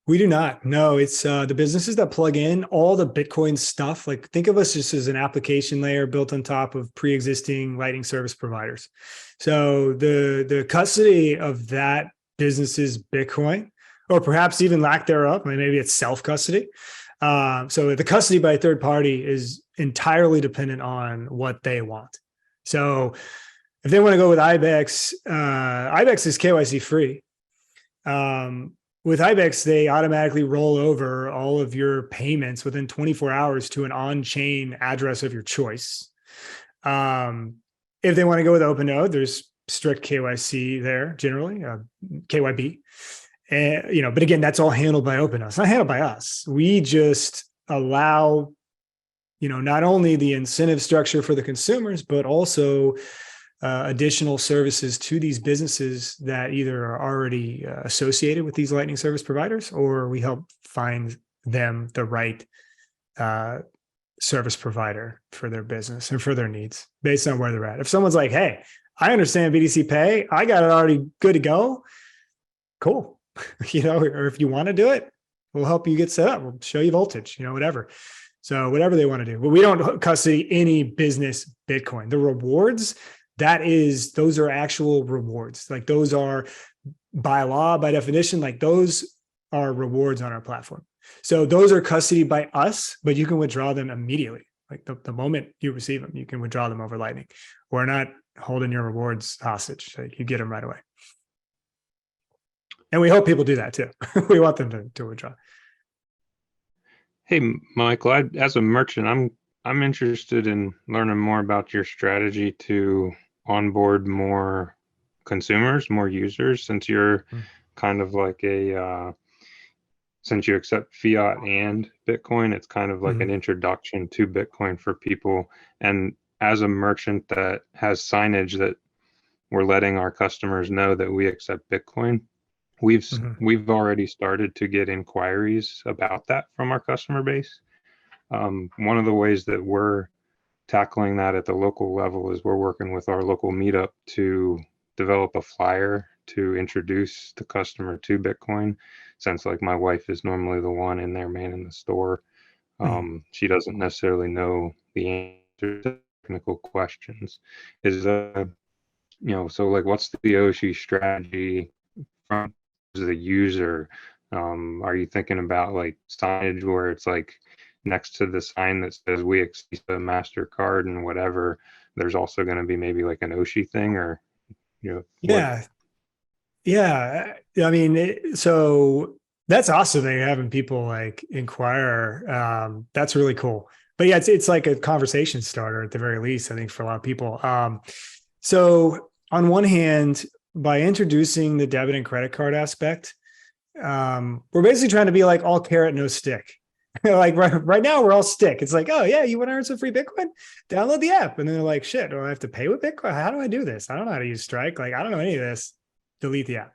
We do not. No, it's the businesses that plug in all the Bitcoin stuff. Like think of us just as an application layer built on top of pre-existing Lightning service providers. So the custody of that business's Bitcoin, or perhaps even lack thereof, maybe it's self-custody. So the custody by a third party is entirely dependent on what they want. So if they want to go with IBEX, IBEX is KYC free. With IBEX, they automatically roll over all of your payments within 24 hours to an on-chain address of your choice. If they want to go with OpenNode, there's strict KYC there generally, KYB. And, but again, that's all handled by OpenUs. It's not handled by us. We just allow, not only the incentive structure for the consumers, but also additional services to these businesses that either are already associated with these Lightning service providers, or we help find them the right service provider for their business and for their needs based on where they're at. If someone's like, hey, I understand BDC Pay, I got it already good to go, cool. Or if you want to do it, we'll help you get set up. We'll show you voltage, whatever. So whatever they want to do, but we don't custody any business Bitcoin. The rewards, those are actual rewards. Like those are by law, by definition, like those are rewards on our platform. So those are custodied by us, but you can withdraw them immediately. Like the moment you receive them, you can withdraw them over Lightning. We're not holding your rewards hostage. Like you get them right away. And we hope people do that too. We want them to withdraw. Hey, Michael, as a merchant, I'm interested in learning more about your strategy to onboard more consumers, more users, since you're kind of like since you accept fiat and Bitcoin, it's kind of like an introduction to Bitcoin for people. And as a merchant that has signage that we're letting our customers know that we accept Bitcoin, we've already started to get inquiries about that from our customer base. One of the ways that we're tackling that at the local level is we're working with our local meetup to develop a flyer to introduce the customer to Bitcoin, since like my wife is normally the one in there manning the store. She doesn't necessarily know the answer to technical questions. So like what's the OSHI strategy from the user? Are you thinking about like signage where it's like next to the sign that says we accept a MasterCard and whatever, there's also going to be maybe like an OSHI thing, or Yeah. I mean, so that's awesome that you're having people like inquire. That's really cool. But yeah, it's like a conversation starter at the very least, I think, for a lot of people. So on one hand, by introducing the debit and credit card aspect, we're basically trying to be like all carrot, no stick. Like right now we're all stick. It's like, oh yeah, you want to earn some free Bitcoin? Download the app. And then they're like, shit, do I have to pay with Bitcoin? How do I do this? I don't know how to use Strike. Like, I don't know any of this. Delete the app.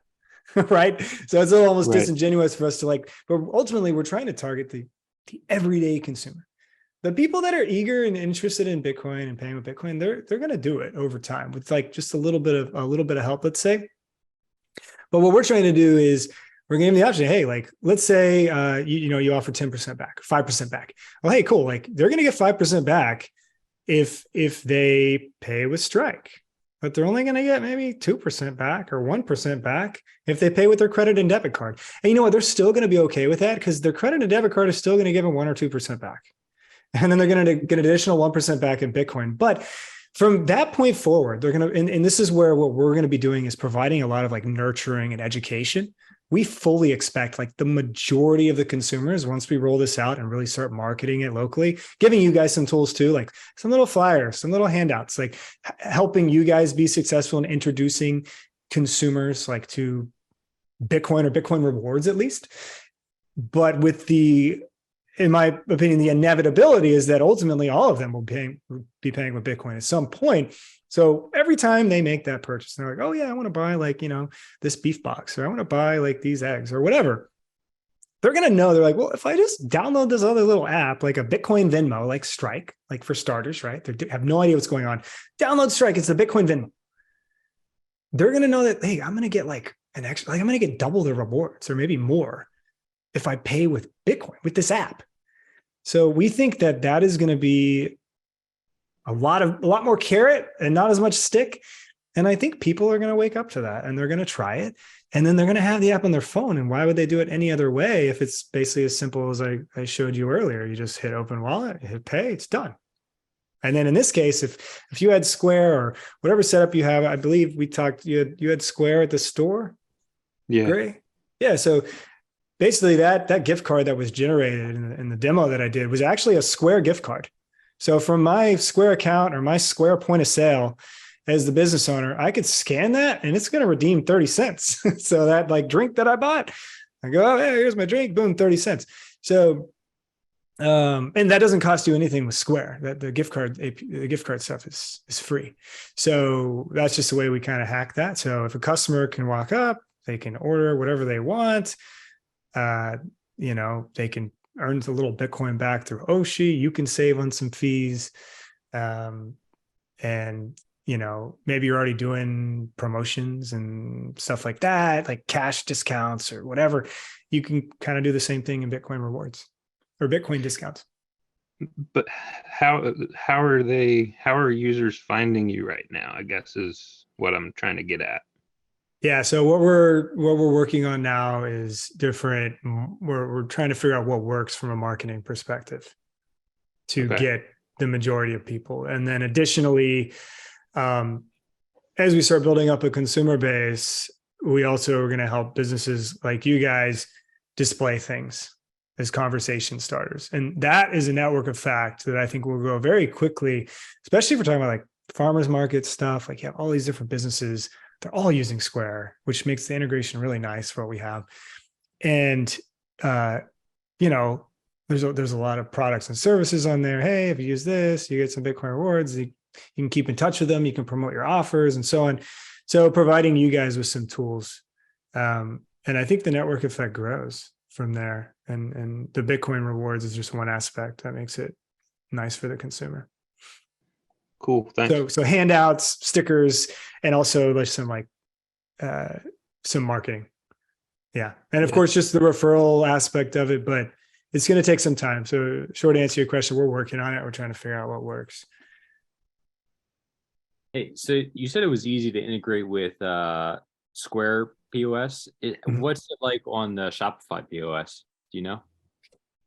Right. So it's almost disingenuous for us to like, but ultimately we're trying to target the everyday consumer. The people that are eager and interested in Bitcoin and paying with Bitcoin, they're going to do it over time with like just a little bit of help, let's say. But what we're trying to do is we're giving the option. Hey, like, let's say, you offer 10% back, 5% back. Well, hey, cool. Like they're going to get 5% back if they pay with Strike, but they're only going to get maybe 2% back or 1% back if they pay with their credit and debit card. And you know what? They're still going to be okay with that because their credit and debit card is still going to give them 1 or 2% back. And then they're going to get an additional 1% back in Bitcoin. But from that point forward, they're going to, and this is where what we're going to be doing is providing a lot of like nurturing and education. We fully expect like the majority of the consumers, once we roll this out and really start marketing it locally, giving you guys some tools too, like some little flyers, some little handouts, like helping you guys be successful in introducing consumers like to Bitcoin or Bitcoin rewards at least. But in my opinion, the inevitability is that ultimately all of them will be paying with Bitcoin at some point. So every time they make that purchase, they're like, oh yeah, I want to buy like, this beef box, or I want to buy like these eggs or whatever. They're going to know, they're like, well, if I just download this other little app, like a Bitcoin Venmo, like Strike, like for starters, right? They have no idea what's going on. Download Strike. It's the Bitcoin Venmo. They're going to know that, hey, I'm going to get like an extra, like I'm going to get double the rewards or maybe more if I pay with Bitcoin with this app. So we think that is going to be a lot more carrot and not as much stick. And I think people are going to wake up to that and they're going to try it. And then they're going to have the app on their phone. And why would they do it any other way if it's basically as simple as I showed you earlier? You just hit open wallet, hit pay, it's done. And then in this case, if you had Square or whatever setup you have, I believe we talked, you had Square at the store. Yeah. Great. Yeah. So basically that gift card that was generated in the demo that I did was actually a Square gift card. So from my Square account or my Square point of sale, as the business owner, I could scan that and it's going to redeem 30 cents. So that like drink that I bought, I go, oh, yeah, here's my drink, boom, 30 cents. So, and that doesn't cost you anything with Square. That the gift card stuff is free. So that's just the way we kind of hack that. So if a customer can walk up, they can order whatever they want. They can earn a little Bitcoin back through OSHI. You can save on some fees. And maybe you're already doing promotions and stuff like that, like cash discounts or whatever. You can kind of do the same thing in Bitcoin rewards or Bitcoin discounts. But how are users finding you right now, I guess is what I'm trying to get at. Yeah. So what we're working on now is different. We're trying to figure out what works from a marketing perspective to get the majority of people. And then additionally, as we start building up a consumer base, we also are going to help businesses like you guys display things as conversation starters. And that is a network effect that I think will grow very quickly, especially if we're talking about like farmers market stuff. Like you have all these different businesses, they're all using Square, which makes the integration really nice for what we have. And, there's a lot of products and services on there. Hey, if you use this, you get some Bitcoin rewards. You can keep in touch with them. You can promote your offers and so on. So providing you guys with some tools. And I think the network effect grows from there. And the Bitcoin rewards is just one aspect that makes it nice for the consumer. Cool. Thanks. So handouts, stickers, and also like some marketing. Yeah. And of course, just the referral aspect of it, but it's going to take some time. So short answer to your question, we're working on it. We're trying to figure out what works. Hey, so you said it was easy to integrate with Square POS. What's it like on the Shopify POS? Do you know?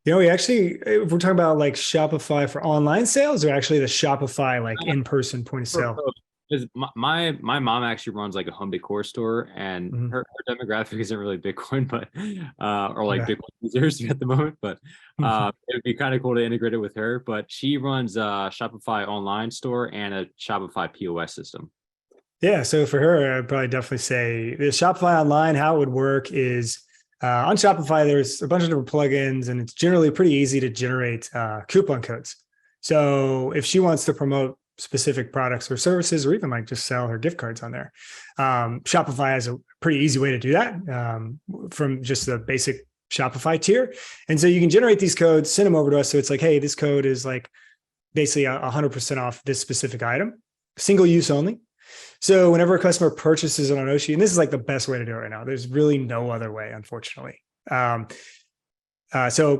We actually, if we're talking about like Shopify for online sales, or actually the Shopify like in-person point of sale. Because my mom actually runs like a home decor store, and her demographic isn't really Bitcoin, but or like Bitcoin users at the moment. But it'd be kind of cool to integrate it with her. But she runs a Shopify online store and a Shopify POS system. Yeah, so for her, I'd probably definitely say the Shopify online. How it would work is on Shopify, there's a bunch of different plugins, and it's generally pretty easy to generate coupon codes. So if she wants to promote specific products or services, or even like just sell her gift cards on there, Shopify has a pretty easy way to do that from just the basic Shopify tier. And so you can generate these codes, send them over to us. So it's like, hey, this code is like basically 100% off this specific item, single use only. So whenever a customer purchases it on OSHI, and this is like the best way to do it right now, there's really no other way, unfortunately. So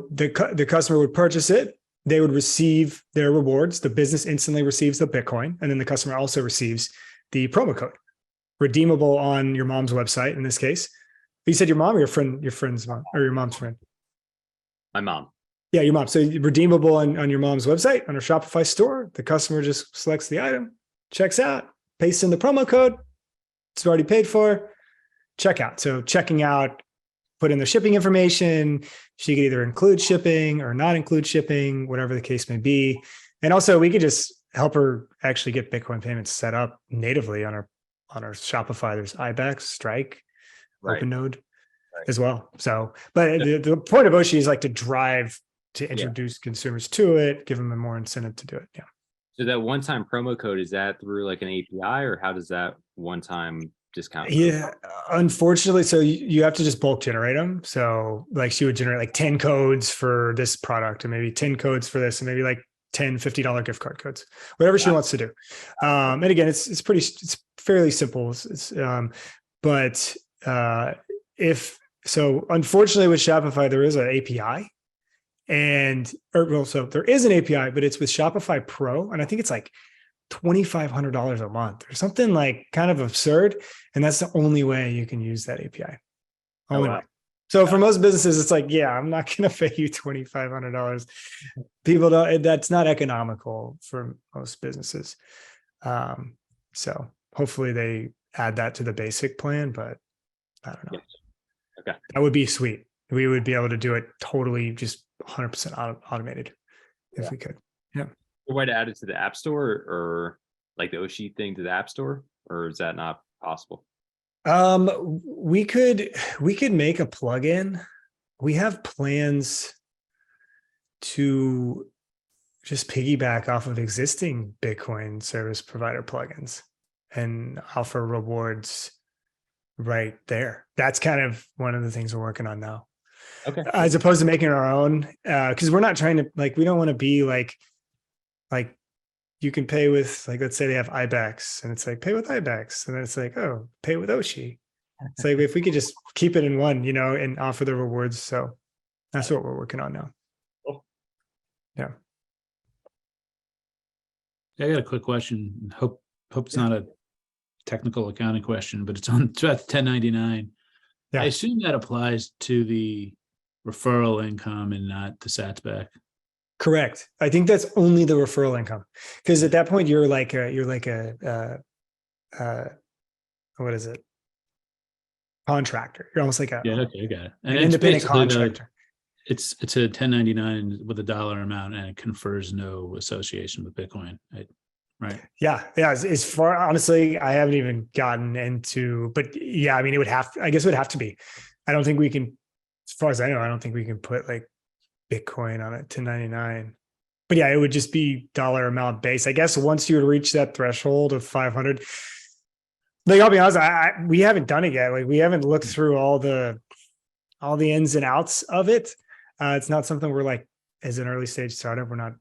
the customer would purchase it, they would receive their rewards. The business instantly receives the Bitcoin, and then the customer also receives the promo code, redeemable on your mom's website in this case. You said your mom or your friend's mom, or your mom's friend? My mom. Yeah, your mom. So redeemable on your mom's website, on her Shopify store. The customer just selects the item, checks out, pastes in the promo code. It's already paid for. Checkout. So checking out, put in the shipping information. She could either include shipping or not include shipping, whatever the case may be. And also we could just help her actually get Bitcoin payments set up natively on our Shopify. There's IBEX, Strike, OpenNode as well. So, but the point of OSHI is like to introduce consumers to it, give them a more incentive to do it. Yeah. So that one-time promo code, is that through like an API, or how does that one-time discount? Yeah, unfortunately. So you have to just bulk generate them. So like she would generate like 10 codes for this product, and maybe 10 codes for this, and maybe like 10 $50 gift card codes, whatever she wants to do. And again, it's fairly simple. Unfortunately with Shopify, there is an API. So there is an API, but it's with Shopify Pro. And I think it's like $2,500 a month or something like kind of absurd. And that's the only way you can use that API. Only way. So for most businesses, it's like, yeah, I'm not going to pay you $2,500. People don't, that's not economical for most businesses. So hopefully they add that to the basic plan, but I don't know. Okay. That would be sweet. We would be able to do it totally just 100% automated if we could. Yeah. A way to add it to the App Store, or like the OSHI thing to the App Store, or is that not possible? We could make a plugin. We have plans to just piggyback off of existing Bitcoin service provider plugins and offer rewards right there. That's kind of one of the things we're working on now. Okay. As opposed to making our own, because we're not trying to, like, we don't want to be like you can pay with, like, let's say they have IBEX and it's like, pay with IBEX. And then it's like, oh, pay with OSHI. It's like, if we could just keep it in one, and offer the rewards. So that's what we're working on now. Cool. Yeah. I got a quick question. Hope it's not a technical accounting question, but it's on 1099. Yeah. I assume that applies to the referral income and not the sats back. Correct. I think that's only the referral income, because at that point you're like a what is it? Contractor. You're almost like a Okay, got it. And an it's independent basically contractor. it's a 1099 with a dollar amount, and it confers no association with Bitcoin, right? Yeah. As far, honestly, I haven't even gotten into, but yeah, I mean, I guess it would have to be. I don't think we can, as far as I know, I don't think we can put like Bitcoin on it 1099. But yeah, it would just be dollar amount based. I guess once you would reach that threshold of 500, like, I'll be honest, we haven't done it yet. Like, we haven't looked through all the ins and outs of it. It's not something we're like, as an early stage startup, we're not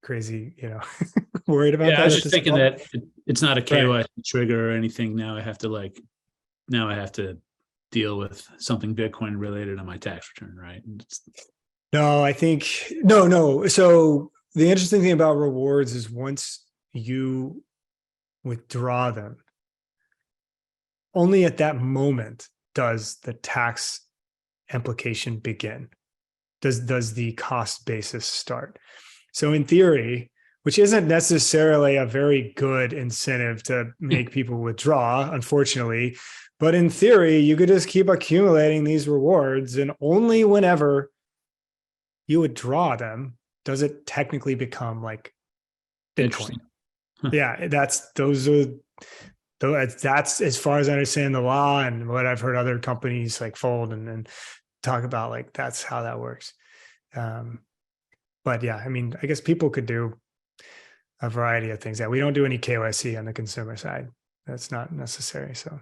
crazy, worried about that. I was just thinking point. that it's not a KYC trigger or anything. Now I have to deal with something Bitcoin related on my tax return, right? No, I think no. So the interesting thing about rewards is once you withdraw them, only at that moment does the tax implication begin. Does the cost basis start? So in theory, which isn't necessarily a very good incentive to make people withdraw, unfortunately, but in theory, you could just keep accumulating these rewards, and only whenever you withdraw them does it technically become like Bitcoin. Yeah, that's as far as I understand the law and what I've heard other companies like fold and talk about, like, that's how that works. But yeah, I mean, I guess people could do a variety of things. Yeah, we don't do any KYC on the consumer side. That's not necessary. So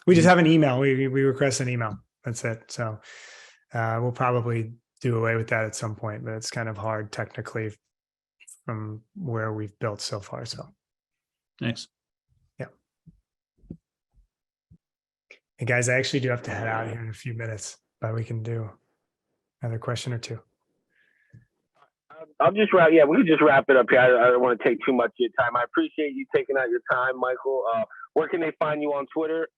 we just have an email. We request an email. That's it. So we'll probably do away with that at some point, but it's kind of hard technically from where we've built so far. So Thanks. Yeah. Hey guys, I actually do have to head out here in a few minutes, but we can do another question or two. I'll just wrap. Yeah, we can just wrap it up here. I don't want to take too much of your time. I appreciate you taking out your time, Michael. Where can they find you on Twitter?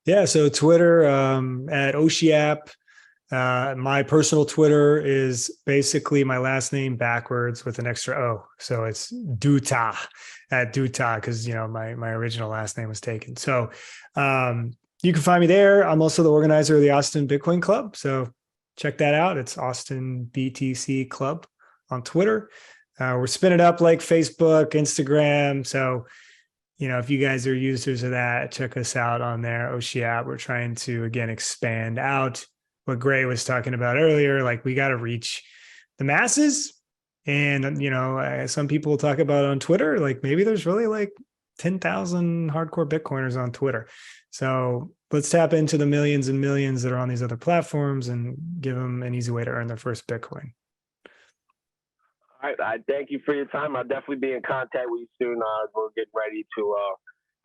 Yeah, so Twitter at OSHI app. My personal Twitter is basically my last name backwards with an extra O. So it's Duta at Duta, because my original last name was taken. So you can find me there. I'm also the organizer of the Austin Bitcoin Club. So check that out. It's Austin BTC Club on Twitter. We're spinning up like Facebook, Instagram. So, if you guys are users of that, check us out on there. OSHI app. We're trying to, again, expand out what Gray was talking about earlier. Like, we got to reach the masses. And, some people talk about on Twitter, like maybe there's really like 10,000 hardcore Bitcoiners on Twitter. So let's tap into the millions and millions that are on these other platforms and give them an easy way to earn their first Bitcoin. All right. I thank you for your time. I'll definitely be in contact with you soon. We're getting ready to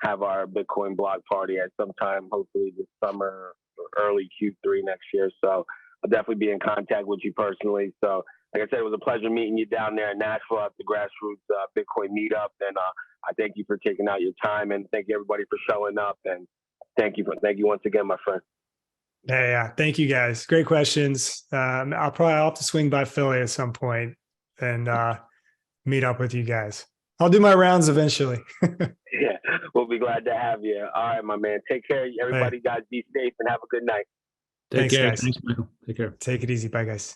have our Bitcoin block party at some time, hopefully this summer or early Q3 next year. So I'll definitely be in contact with you personally. So like I said, it was a pleasure meeting you down there in Nashville at the Grassroots Bitcoin meetup. And I thank you for taking out your time, and thank you everybody for showing up. And thank you once again, my friend. Yeah. Thank you guys. Great questions. I'll have to swing by Philly at some point and meet up with you guys. I'll do my rounds eventually. Yeah, we'll be glad to have you. All right, my man. Take care. Everybody, guys, be safe and have a good night. Take care. Guys. Thanks, Michael. Take care. Take it easy. Bye, guys.